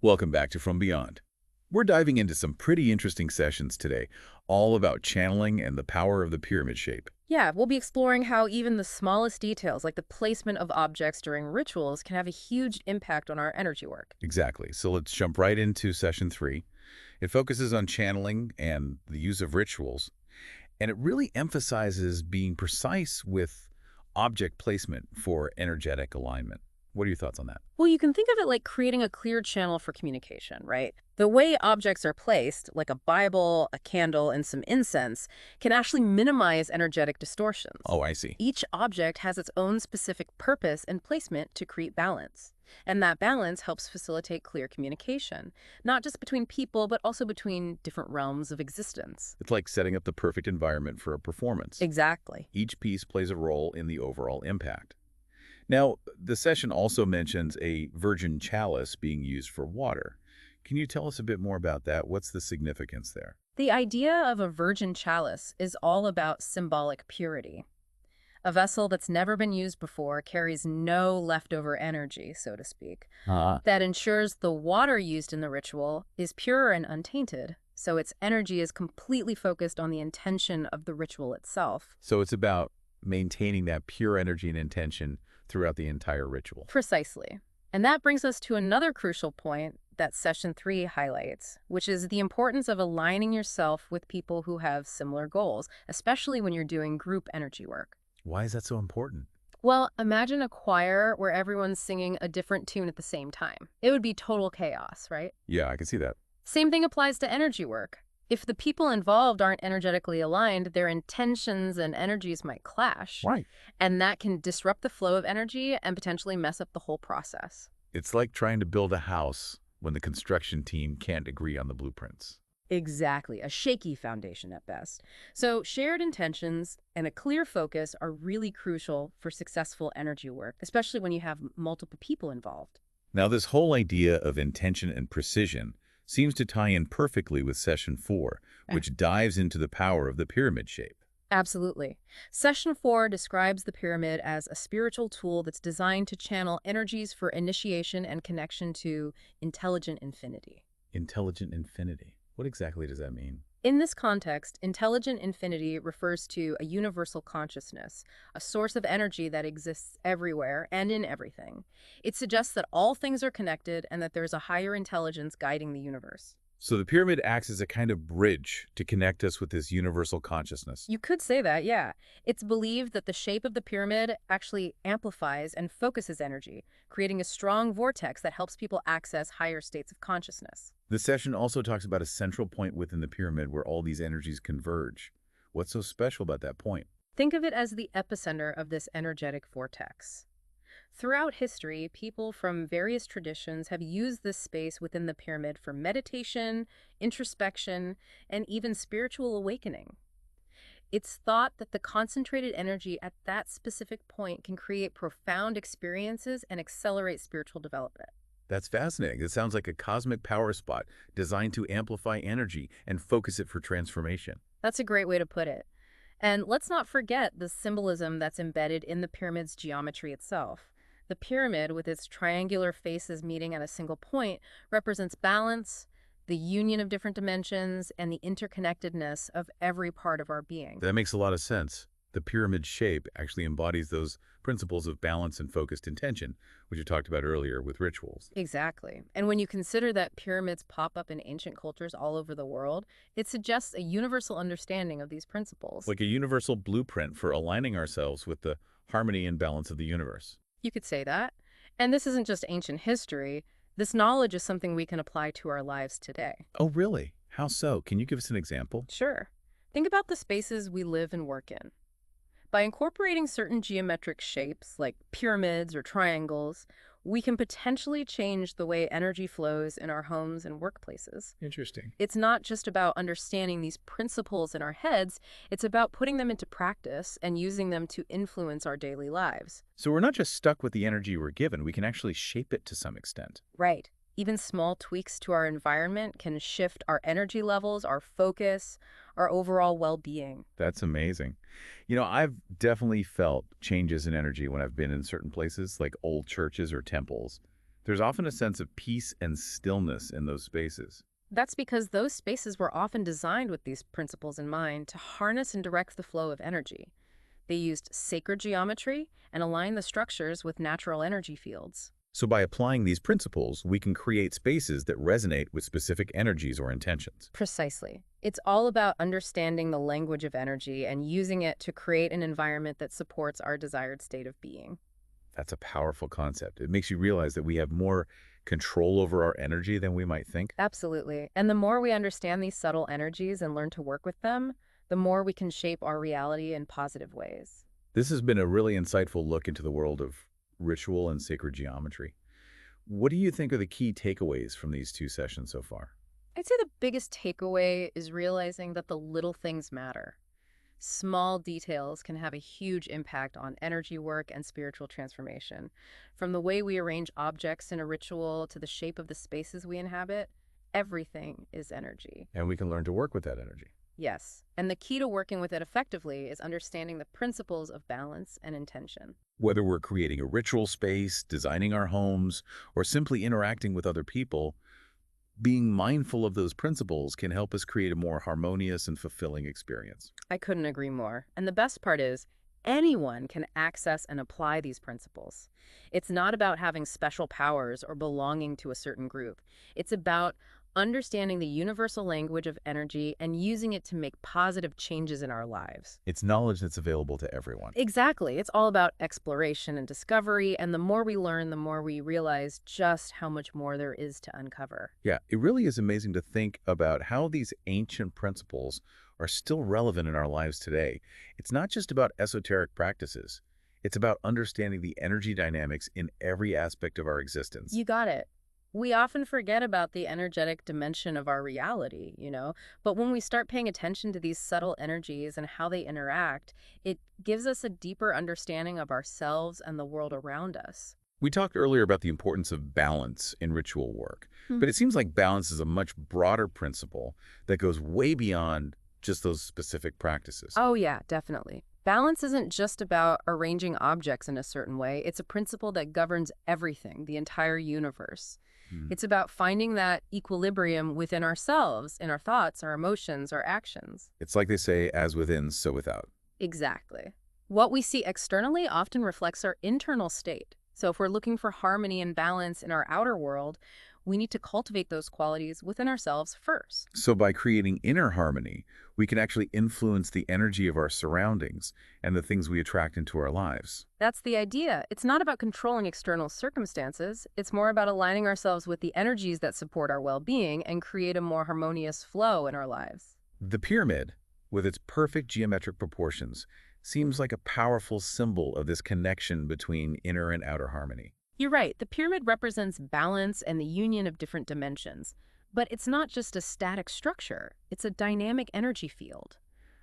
Welcome back to From Beyond. We're diving into some pretty interesting sessions today, all about channeling and the power of the pyramid shape. Yeah, we'll be exploring how even the smallest details, like the placement of objects during rituals, can have a huge impact on our energy work. Exactly. So let's jump right into session 3. It focuses on channeling and the use of rituals, and it really emphasizes being precise with object placement for energetic alignment. What are your thoughts on that? Well, you can think of it like creating a clear channel for communication, right? The way objects are placed, like a Bible, a candle, and some incense, can actually minimize energetic distortions. Oh, I see. Each object has its own specific purpose and placement to create balance. And that balance helps facilitate clear communication, not just between people, but also between different realms of existence. It's like setting up the perfect environment for a performance. Exactly. Each piece plays a role in the overall impact. Now, the session also mentions a virgin chalice being used for water. Can you tell us a bit more about that? What's the significance there? The idea of a virgin chalice is all about symbolic purity. A vessel that's never been used before carries no leftover energy, so to speak. Ah, That ensures the water used in the ritual is pure and untainted, so its energy is completely focused on the intention of the ritual itself. so it's about maintaining that pure energy and intention throughout the entire ritual. Precisely. And that brings us to another crucial point that session 3 highlights, which is the importance of aligning yourself with people who have similar goals, especially when you're doing group energy work. Why is that so important? Well, imagine a choir where everyone's singing a different tune at the same time. It would be total chaos, right? Yeah, I can see that. Same thing applies to energy work. If the people involved aren't energetically aligned, their intentions and energies might clash, Right. and that can disrupt the flow of energy and potentially mess up the whole process. It's like trying to build a house when the construction team can't agree on the blueprints. Exactly, a shaky foundation at best. So shared intentions and a clear focus are really crucial for successful energy work, especially when you have multiple people involved. Now, this whole idea of intention and precision seems to tie in perfectly with session 4, which dives into the power of the pyramid shape. Absolutely. Session 4 describes the pyramid as a spiritual tool that's designed to channel energies for initiation and connection to intelligent infinity. Intelligent infinity. What exactly does that mean? In this context, intelligent infinity refers to a universal consciousness, a source of energy that exists everywhere and in everything. It suggests that all things are connected and that there's a higher intelligence guiding the universe. So the pyramid acts as a kind of bridge to connect us with this universal consciousness. You could say that, yeah. It's believed that the shape of the pyramid actually amplifies and focuses energy, creating a strong vortex that helps people access higher states of consciousness. The session also talks about a central point within the pyramid where all these energies converge. What's so special about that point? Think of it as the epicenter of this energetic vortex. Throughout history, people from various traditions have used this space within the pyramid for meditation, introspection, and even spiritual awakening. It's thought that the concentrated energy at that specific point can create profound experiences and accelerate spiritual development. That's fascinating. It sounds like a cosmic power spot designed to amplify energy and focus it for transformation. That's a great way to put it. And let's not forget the symbolism that's embedded in the pyramid's geometry itself. The pyramid, with its triangular faces meeting at a single point, represents balance, the union of different dimensions, and the interconnectedness of every part of our being. That makes a lot of sense. The pyramid shape actually embodies those principles of balance and focused intention, which you talked about earlier with rituals. Exactly. And when you consider that pyramids pop up in ancient cultures all over the world, it suggests a universal understanding of these principles. Like a universal blueprint for aligning ourselves with the harmony and balance of the universe. You could say that. And this isn't just ancient history. This knowledge is something we can apply to our lives today. Oh, really? How so? Can you give us an example? Sure. Think about the spaces we live and work in. By incorporating certain geometric shapes, like pyramids or triangles, we can potentially change the way energy flows in our homes and workplaces. Interesting. It's not just about understanding these principles in our heads, it's about putting them into practice and using them to influence our daily lives. So we're not just stuck with the energy we're given, we can actually shape it to some extent. Right. Even small tweaks to our environment can shift our energy levels, our focus, our overall well-being. That's amazing. I've definitely felt changes in energy when I've been in certain places, like old churches or temples. There's often a sense of peace and stillness in those spaces. That's because those spaces were often designed with these principles in mind to harness and direct the flow of energy. They used sacred geometry and aligned the structures with natural energy fields. So by applying these principles, we can create spaces that resonate with specific energies or intentions. Precisely. It's all about understanding the language of energy and using it to create an environment that supports our desired state of being. That's a powerful concept. It makes you realize that we have more control over our energy than we might think. Absolutely. And the more we understand these subtle energies and learn to work with them, the more we can shape our reality in positive ways. This has been a really insightful look into the world of ritual and sacred geometry. What do you think are the key takeaways from these two sessions so far? I'd say the biggest takeaway is realizing that the little things matter. Small details can have a huge impact on energy work and spiritual transformation. From the way we arrange objects in a ritual to the shape of the spaces we inhabit, everything is energy. And we can learn to work with that energy. Yes, and the key to working with it effectively is understanding the principles of balance and intention. Whether we're creating a ritual space, designing our homes, or simply interacting with other people, being mindful of those principles can help us create a more harmonious and fulfilling experience. I couldn't agree more. And the best part is, anyone can access and apply these principles. It's not about having special powers or belonging to a certain group. It's about understanding the universal language of energy and using it to make positive changes in our lives. It's knowledge that's available to everyone. Exactly. It's all about exploration and discovery, and the more we learn, the more we realize just how much more there is to uncover. Yeah, it really is amazing to think about how these ancient principles are still relevant in our lives today. It's not just about esoteric practices. It's about understanding the energy dynamics in every aspect of our existence. You got it. We often forget about the energetic dimension of our reality, but when we start paying attention to these subtle energies and how they interact, it gives us a deeper understanding of ourselves and the world around us. We talked earlier about the importance of balance in ritual work, Hmm. but it seems like balance is a much broader principle that goes way beyond just those specific practices. Oh, yeah, definitely. Balance isn't just about arranging objects in a certain way. It's a principle that governs everything, the entire universe. Hmm. It's about finding that equilibrium within ourselves, in our thoughts, our emotions, our actions. It's like they say, as within, so without. Exactly. What we see externally often reflects our internal state. So if we're looking for harmony and balance in our outer world, we need to cultivate those qualities within ourselves first. So by creating inner harmony, we can actually influence the energy of our surroundings and the things we attract into our lives. That's the idea. It's not about controlling external circumstances. It's more about aligning ourselves with the energies that support our well-being and create a more harmonious flow in our lives. The pyramid, with its perfect geometric proportions, seems like a powerful symbol of this connection between inner and outer harmony. You're right. The pyramid represents balance and the union of different dimensions. But it's not just a static structure. It's a dynamic energy field,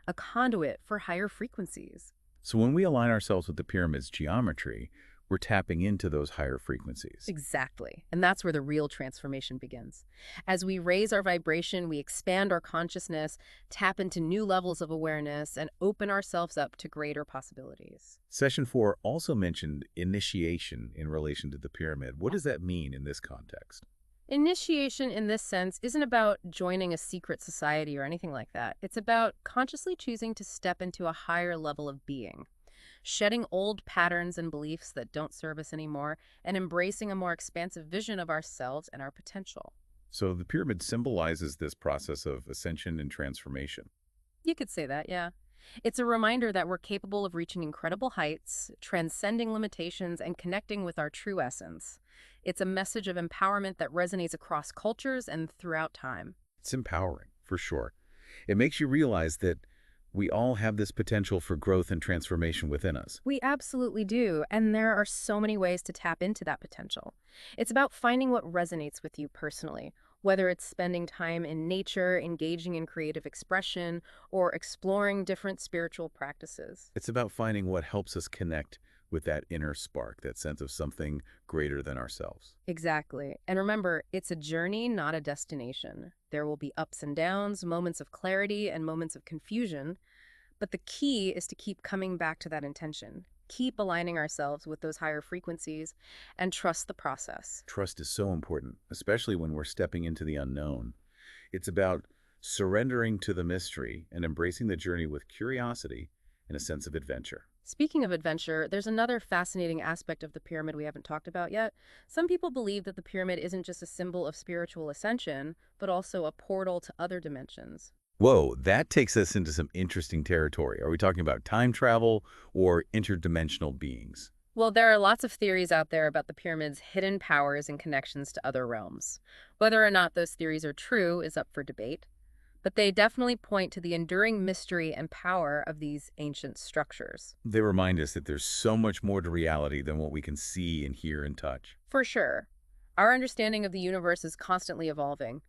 a conduit for higher frequencies. So when we align ourselves with the pyramid's geometry, we're tapping into those higher frequencies. Exactly. And that's where the real transformation begins. As we raise our vibration, we expand our consciousness, tap into new levels of awareness, and open ourselves up to greater possibilities. Session 4 also mentioned initiation in relation to the pyramid. What does that mean in this context? Initiation, in this sense, isn't about joining a secret society or anything like that. It's about consciously choosing to step into a higher level of being, shedding old patterns and beliefs that don't serve us anymore, and embracing a more expansive vision of ourselves and our potential. So the pyramid symbolizes this process of ascension and transformation. You could say that, yeah. It's a reminder that we're capable of reaching incredible heights, transcending limitations, and connecting with our true essence. It's a message of empowerment that resonates across cultures and throughout time. It's empowering, for sure. It makes you realize that we all have this potential for growth and transformation within us. We absolutely do, and there are so many ways to tap into that potential. It's about finding what resonates with you personally, whether it's spending time in nature, engaging in creative expression, or exploring different spiritual practices. It's about finding what helps us connect with that inner spark, that sense of something greater than ourselves. Exactly. And remember, it's a journey, not a destination. There will be ups and downs, moments of clarity, and moments of confusion. But the key is to keep coming back to that intention, keep aligning ourselves with those higher frequencies, and trust the process. Trust is so important, especially when we're stepping into the unknown. It's about surrendering to the mystery and embracing the journey with curiosity and a sense of adventure. Speaking of adventure, there's another fascinating aspect of the pyramid we haven't talked about yet. Some people believe that the pyramid isn't just a symbol of spiritual ascension, but also a portal to other dimensions. Whoa, that takes us into some interesting territory. Are we talking about time travel or interdimensional beings? Well, there are lots of theories out there about the pyramid's hidden powers and connections to other realms. Whether or not those theories are true is up for debate, but they definitely point to the enduring mystery and power of these ancient structures. They remind us that there's so much more to reality than what we can see and hear and touch. For sure, our understanding of the universe is constantly evolving.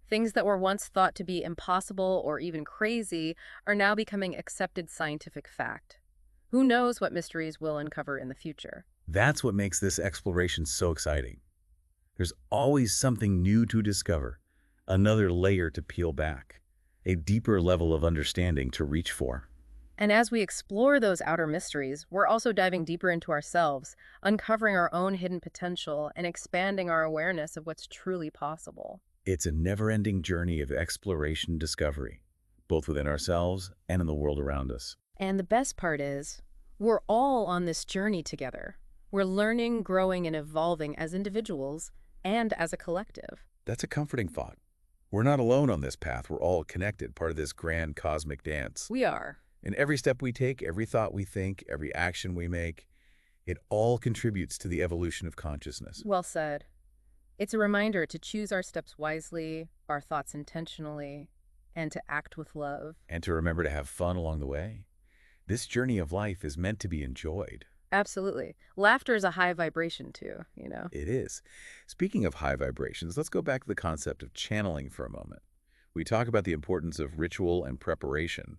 Things that were once thought to be impossible or even crazy are now becoming accepted scientific fact. Who knows what mysteries we'll uncover in the future? That's what makes this exploration so exciting. There's always something new to discover, another layer to peel back, a deeper level of understanding to reach for. And as we explore those outer mysteries, we're also diving deeper into ourselves, uncovering our own hidden potential and expanding our awareness of what's truly possible. It's a never-ending journey of exploration and discovery, both within ourselves and in the world around us. And the best part is, we're all on this journey together. We're learning, growing, and evolving as individuals and as a collective. That's a comforting thought. We're not alone on this path. We're all connected, part of this grand cosmic dance. We are. And every step we take, every thought we think, every action we make, it all contributes to the evolution of consciousness. Well said. It's a reminder to choose our steps wisely, our thoughts intentionally, and to act with love. And to remember to have fun along the way. This journey of life is meant to be enjoyed. Absolutely. Laughter is a high vibration too, you know? It is. Speaking of high vibrations, let's go back to the concept of channeling for a moment. We talk about the importance of ritual and preparation,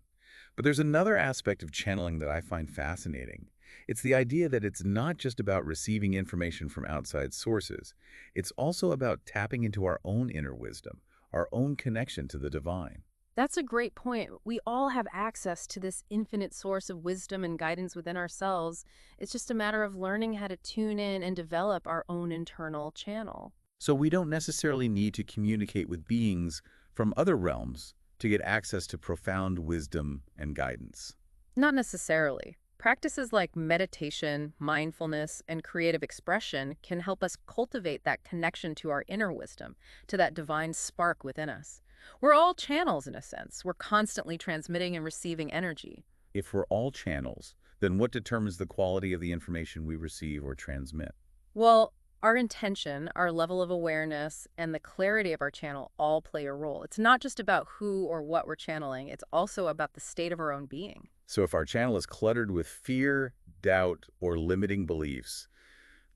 but there's another aspect of channeling that I find fascinating. It's the idea that it's not just about receiving information from outside sources. It's also about tapping into our own inner wisdom, our own connection to the divine. That's a great point. We all have access to this infinite source of wisdom and guidance within ourselves. It's just a matter of learning how to tune in and develop our own internal channel. So we don't necessarily need to communicate with beings from other realms to get access to profound wisdom and guidance. Not necessarily. Practices like meditation, mindfulness, and creative expression can help us cultivate that connection to our inner wisdom, to that divine spark within us. We're all channels in a sense. We're constantly transmitting and receiving energy. If we're all channels, then what determines the quality of the information we receive or transmit? Well, our intention, our level of awareness, and the clarity of our channel all play a role. It's not just about who or what we're channeling, it's also about the state of our own being. So if our channel is cluttered with fear, doubt, or limiting beliefs,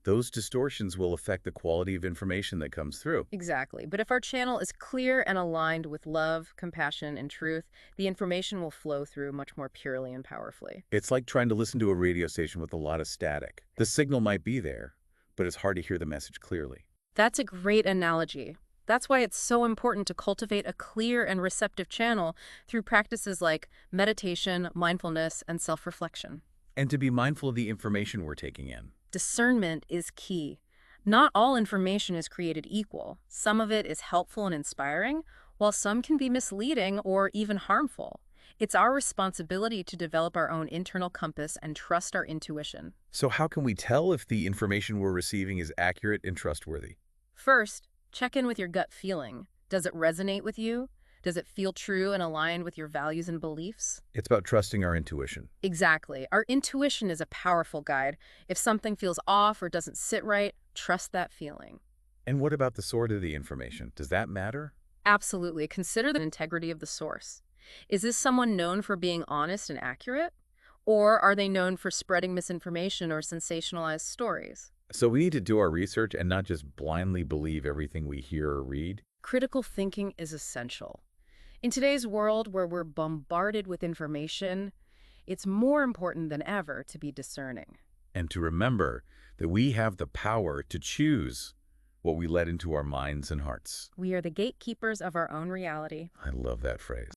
those distortions will affect the quality of information that comes through. Exactly. But if our channel is clear and aligned with love, compassion, and truth, the information will flow through much more purely and powerfully. It's like trying to listen to a radio station with a lot of static. The signal might be there, but it's hard to hear the message clearly. That's a great analogy. That's why it's so important to cultivate a clear and receptive channel through practices like meditation, mindfulness, and self-reflection. And to be mindful of the information we're taking in. Discernment is key. Not all information is created equal. Some of it is helpful and inspiring, while some can be misleading or even harmful. It's our responsibility to develop our own internal compass and trust our intuition. So how can we tell if the information we're receiving is accurate and trustworthy? First, check in with your gut feeling. Does it resonate with you? Does it feel true and aligned with your values and beliefs? It's about trusting our intuition. Exactly. Our intuition is a powerful guide. If something feels off or doesn't sit right, trust that feeling. And what about the source of the information? Does that matter? Absolutely. Consider the integrity of the source. Is this someone known for being honest and accurate? Or are they known for spreading misinformation or sensationalized stories? So we need to do our research and not just blindly believe everything we hear or read. Critical thinking is essential. In today's world where we're bombarded with information, it's more important than ever to be discerning. And to remember that we have the power to choose what we let into our minds and hearts. We are the gatekeepers of our own reality. I love that phrase.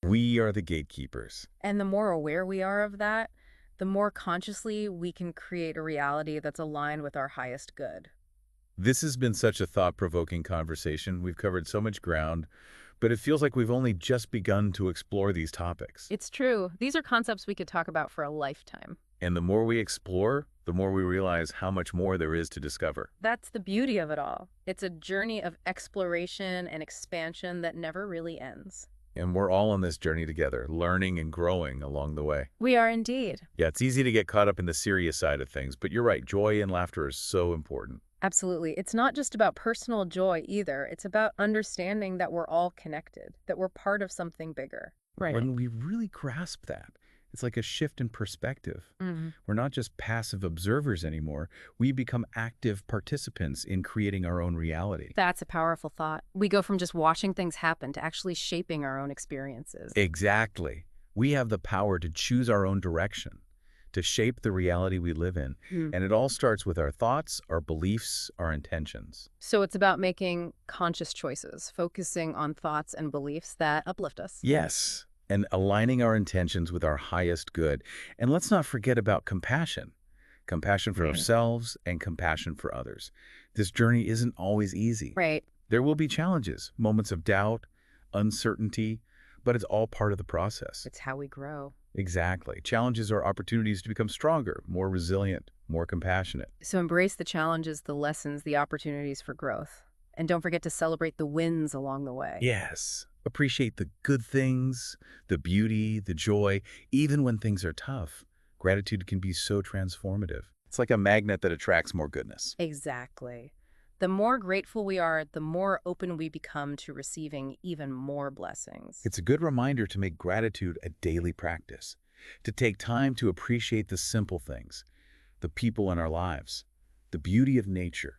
We are the gatekeepers. And the more aware we are of that, the more consciously we can create a reality that's aligned with our highest good. This has been such a thought-provoking conversation. We've covered so much ground, but it feels like we've only just begun to explore these topics. It's true. These are concepts we could talk about for a lifetime. And the more we explore, the more we realize how much more there is to discover. That's the beauty of it all. It's a journey of exploration and expansion that never really ends. And we're all on this journey together, learning and growing along the way. We are indeed. Yeah, it's easy to get caught up in the serious side of things, but you're right, joy and laughter are so important. Absolutely. It's not just about personal joy either. It's about understanding that we're all connected, that we're part of something bigger. Right. When we really grasp that, it's like a shift in perspective. Hmm. We're not just passive observers anymore. We become active participants in creating our own reality. That's a powerful thought. We go from just watching things happen to actually shaping our own experiences. Exactly. We have the power to choose our own direction, to shape the reality we live in. Hmm. And it all starts with our thoughts, our beliefs, our intentions. So it's about making conscious choices, focusing on thoughts and beliefs that uplift us. Yes, and aligning our intentions with our highest good. And let's not forget about compassion. Compassion for ourselves and compassion for others. This journey isn't always easy. Right. There will be challenges, moments of doubt, uncertainty, but it's all part of the process. It's how we grow. Exactly. Challenges are opportunities to become stronger, more resilient, more compassionate. So embrace the challenges, the lessons, the opportunities for growth. And don't forget to celebrate the wins along the way. Yes. Appreciate the good things, the beauty, the joy, even when things are tough. Gratitude can be so transformative. It's like a magnet that attracts more goodness. Exactly. The more grateful we are, the more open we become to receiving even more blessings. It's a good reminder to make gratitude a daily practice, to take time to appreciate the simple things, the people in our lives, the beauty of nature,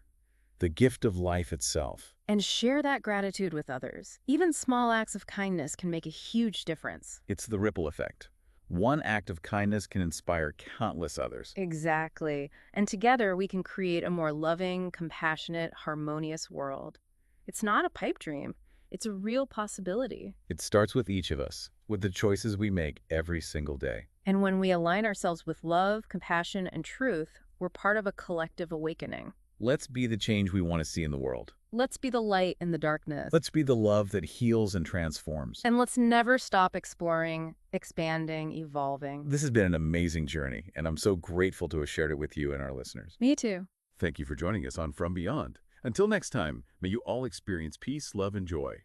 the gift of life itself. And share that gratitude with others. Even small acts of kindness can make a huge difference. It's the ripple effect. One act of kindness can inspire countless others. Exactly. And together we can create a more loving, compassionate, harmonious world. It's not a pipe dream. It's a real possibility. It starts with each of us, with the choices we make every single day. And when we align ourselves with love, compassion, and truth, we're part of a collective awakening. Let's be the change we want to see in the world. Let's be the light in the darkness. Let's be the love that heals and transforms. And let's never stop exploring, expanding, evolving. This has been an amazing journey, and I'm so grateful to have shared it with you and our listeners. Me too. Thank you for joining us on From Beyond. Until next time, may you all experience peace, love, and joy.